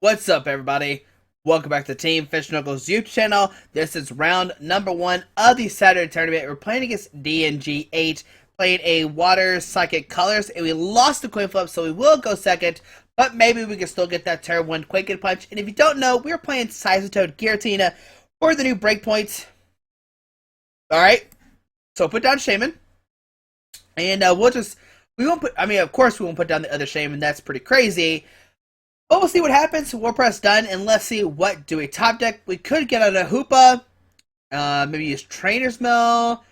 What's up, everybody? Welcome back to Team Fish Knuckles YouTube channel. This is round number 1 of the Saturday tournament. We're playing against DNG8, playing a Water Psychic Colors, and we lost the coin flip, so we will go second, but maybe we can still get that turn 1 Quake and Punch. And if you don't know, we're playing Seismitoad Giratina for the new breakpoints. Alright, so put down Shaman, and we won't put, of course we won't put down the other Shaman, that's pretty crazy. But we'll see what happens. We'll press done, and let's see what do we top deck. We could get out a Hoopa, maybe use Trainer's Mill.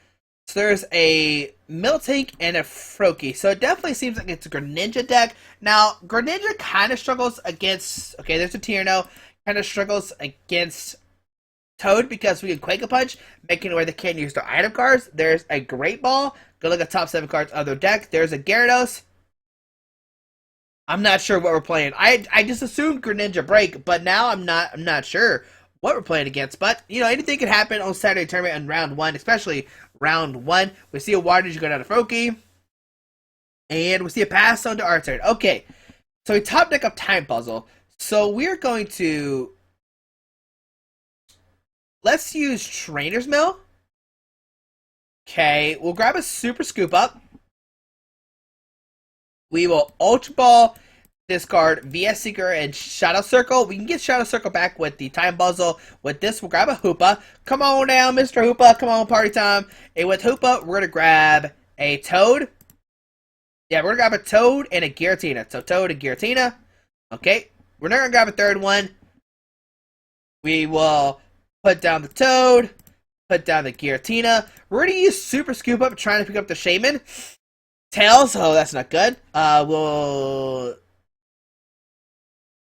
So there's a Miltank and a Froakie. So it definitely seems like it's a Greninja deck. Now, Greninja kind of struggles against, okay, there's a Tierno, kind of struggles against Toad because we can Quake a Punch, making it where they can't use their item cards. There's a Great Ball. Go look at top 7 cards of their deck. There's a Gyarados. I'm not sure what we're playing. I just assumed Greninja break, but now I'm not sure what we're playing against. But you know, anything could happen on Saturday tournament in round 1, especially round 1. We see a Water go down to Froakie, and we see a pass on to our turn. Okay, so we top deck up Time Puzzle. So we're going to let's use Trainer's Mill. Okay, we'll grab a Super Scoop Up. We will Ultra Ball, discard VS Seeker and Shadow Circle. We can get Shadow Circle back with the Time Puzzle. With this, we'll grab a Hoopa. Come on down, Mr. Hoopa. Come on, party time. And with Hoopa, we're going to grab a Toad. Yeah, we're going to grab a Toad and a Giratina. So Toad and Giratina. Okay, we're not going to grab a third one. We will put down the Toad, put down the Giratina. We're going to use Super Scoop Up, trying to pick up the Shaman. Tails, oh, that's not good. We'll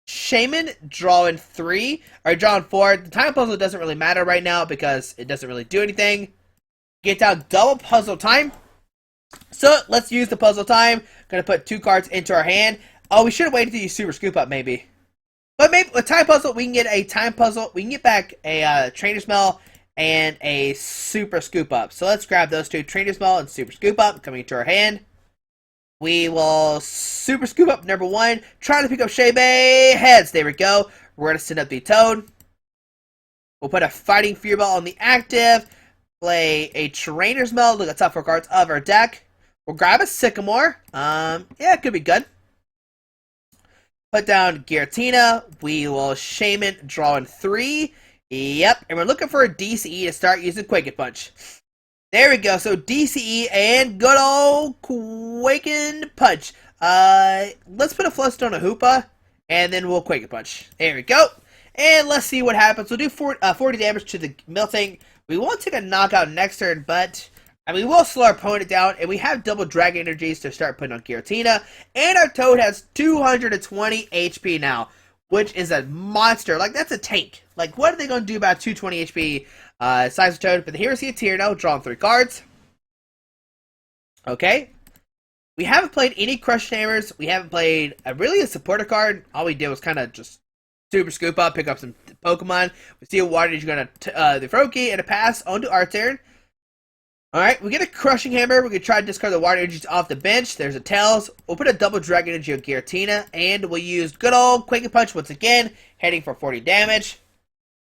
Shaman, draw in 3, or draw in 4. The time puzzle doesn't really matter right now because it doesn't really do anything. Get down double puzzle time. So let's use the puzzle time. Gonna put 2 cards into our hand. Oh, we should have waited to use Super Scoop Up maybe. But maybe with time puzzle, we can get a time puzzle. We can get back a Trainer's Mill and a Super Scoop Up. So let's grab those 2, Trainer's Mill and Super Scoop Up, coming into our hand. We will Super Scoop Up number 1, trying to pick up Shebe heads. There we go. We're going to send up the Toad. We'll put a Fighting Fury Ball on the active. Play a Trainer's Mill. Look at the top 4 cards of our deck. We'll grab a Sycamore. Yeah, it could be good. Put down Giratina. We will Shaman, draw in 3. Yep, and we're looking for a DCE to start using Quake and Punch. There we go, so DCE and good old Quake and Punch. Let's put a Fluster on a Hoopa, and then we'll Quake and Punch. There we go. And let's see what happens. We'll do 40 damage to the Miltank. We won't take a knockout next turn, but we will slow our opponent down, and we have double Dragon Energies to start putting on Giratina. And our Toad has 220 HP now, which is a monster. Like, that's a tank. Like, what are they going to do about 220 HP size of Toad? But here we see a Tierno, drawing 3 cards. Okay. We haven't played any Crush Hammers. We haven't played really a supporter card. All we did was kind of just Super Scoop Up, pick up some Pokemon. We see a Water going to the Froakie and a pass onto our turn. Alright, we get a Crushing Hammer. We can try to discard the Water Energies off the bench. There's a Tails. We'll put a double Dragon Energy on Giratina. And we'll use good old Quake and Punch once again, heading for 40 damage.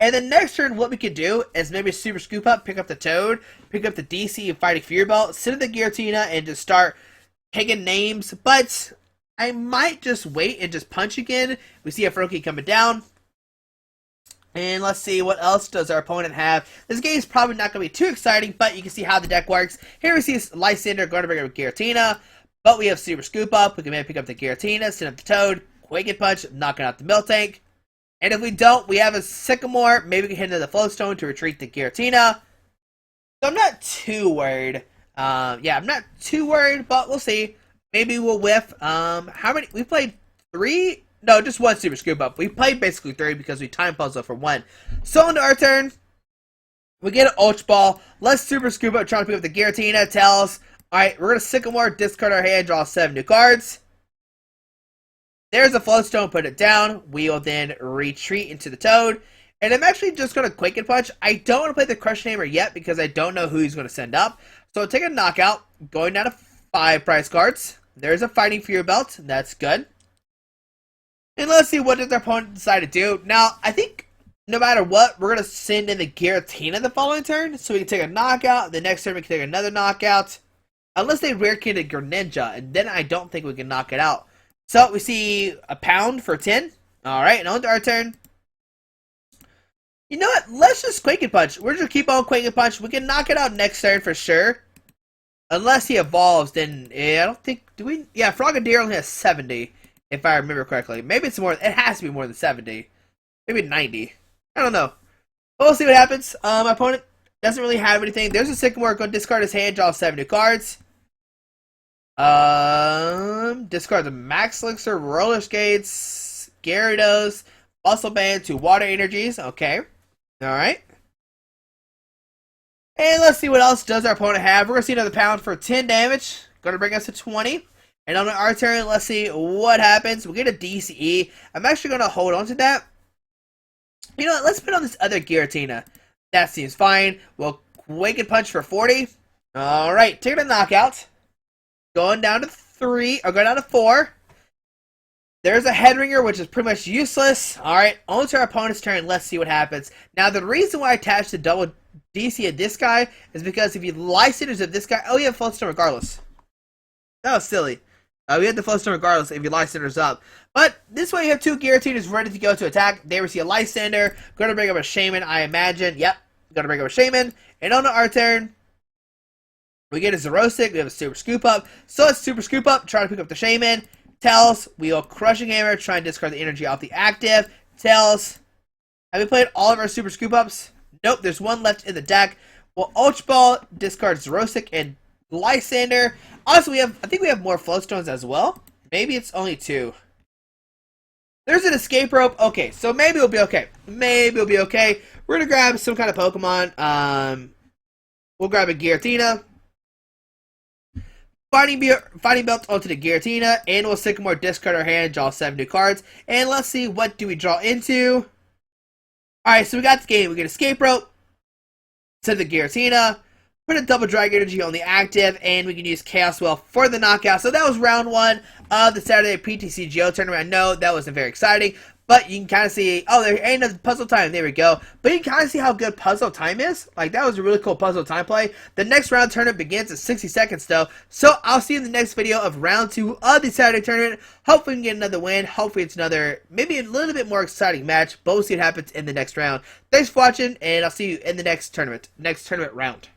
And then next turn, what we could do is maybe Super Scoop Up, pick up the Toad, pick up the DC and Fighting Fury Ball, sit in the Giratina, and just start taking names. But I might just wait and just punch again. We see a Froakie coming down. And let's see, what else does our opponent have? This game is probably not going to be too exciting, but you can see how the deck works. Here we see Lysander going to bring up Giratina, but we have Super Scoop Up. We can maybe pick up the Giratina, send up the Toad, Quake and Punch, knocking out the Miltank. And if we don't, we have a Sycamore. Maybe we can hit into the Flowstone to retreat the Giratina. So I'm not too worried. Yeah, I'm not too worried, but we'll see. Maybe we'll whiff. How many? We played 3? No, just 1 Super Scoop Up. We played basically 3 because we time puzzle for 1. So on to our turn. We get an Ultra Ball. Let's Super Scoop Up, trying to pick up the Giratina. Tails. Alright, we're going to Sycamore, discard our hand, draw 7 new cards. There's a Flowstone, put it down. We will then retreat into the Toad. And I'm actually just going to Quake and Punch. I don't want to play the Crush Hammer yet because I don't know who he's going to send up. So I'll take a knockout, going down to 5 prize cards. There's a Fighting Fury Belt. That's good. And let's see what does our opponent decide to do. Now, I think no matter what, we're going to send in the Giratina the following turn, so we can take a knockout. The next turn we can take another knockout. Unless they rare kid a Greninja, and then I don't think we can knock it out. So we see a pound for 10. Alright, and on to our turn. You know what? Let's just Quake and Punch. We're just going to keep on Quake and Punch. We can knock it out next turn for sure. Unless he evolves, then I don't think... Do we? Yeah, Frogadier only has 70, if I remember correctly. Maybe it's more... It has to be more than 70. Maybe 90. I don't know. But we'll see what happens. My opponent doesn't really have anything. There's a Sycamore. Going to discard his hand, draw 7 new cards. Discard the Max Elixir, Roller Skates, Gyarados, Muscle Band, 2 Water Energies. Okay. Alright. And let's see what else does our opponent have. We're going to see another pound for 10 damage. Going to bring us to 20. And on our turn, let's see what happens. We get a DCE. I'm actually going to hold on to that. You know what? Let's put on this other Giratina. That seems fine. We'll Quake and Punch for 40. Alright, take a knockout. Going down to 3, or going down to 4. There's a Head Ringer, which is pretty much useless. Alright, on to our opponent's turn. Let's see what happens. Now, the reason why I attached the double DC of this guy is because if you Lysanders of this guy... Oh, you have Floatstone regardless. That was silly. We had the Floatstone regardless if you Lysanders up. But this way you have 2 Giratinas ready to go to attack. They receive a Lysander. Going to bring up a Shaman, I imagine. Yep, going to bring up a Shaman. And on to our turn, we get a Xerosic. We have a Super Scoop Up. So let's Super Scoop Up. Try to pick up the Shaman. Tails. We go Crushing Hammer. Try and discard the energy off the active. Tails. Have we played all of our Super Scoop Ups? Nope, there's one left in the deck. Well, Ultra Ball, discard Xerosic and Lysander. Also, I think we have more Floatstones as well. Maybe it's only 2. There's an Escape Rope. Okay, so maybe it'll be okay. Maybe it'll be okay. We're going to grab some kind of Pokemon. We'll grab a Giratina. Fighting Belt onto the Giratina. And we'll Sycamore, discard our hand, draw 7 new cards. And let's see, what do we draw into? Alright, so we got the game. We get Escape Rope. Send the Giratina. Put a double Dragon Energy on the active, and we can use Chaos Well for the knockout. So that was round 1 of the Saturday PTCGO tournament. I know that wasn't very exciting, but you can kind of see, oh, there ain't no puzzle time. There we go. But you can kind of see how good puzzle time is. Like, that was a really cool puzzle time play. The next round tournament begins in 60 seconds, though. So I'll see you in the next video of round 2 of the Saturday tournament. Hopefully we can get another win. Hopefully it's another, maybe a little bit more exciting match. But we'll see what happens in the next round. Thanks for watching, and I'll see you in the next tournament round.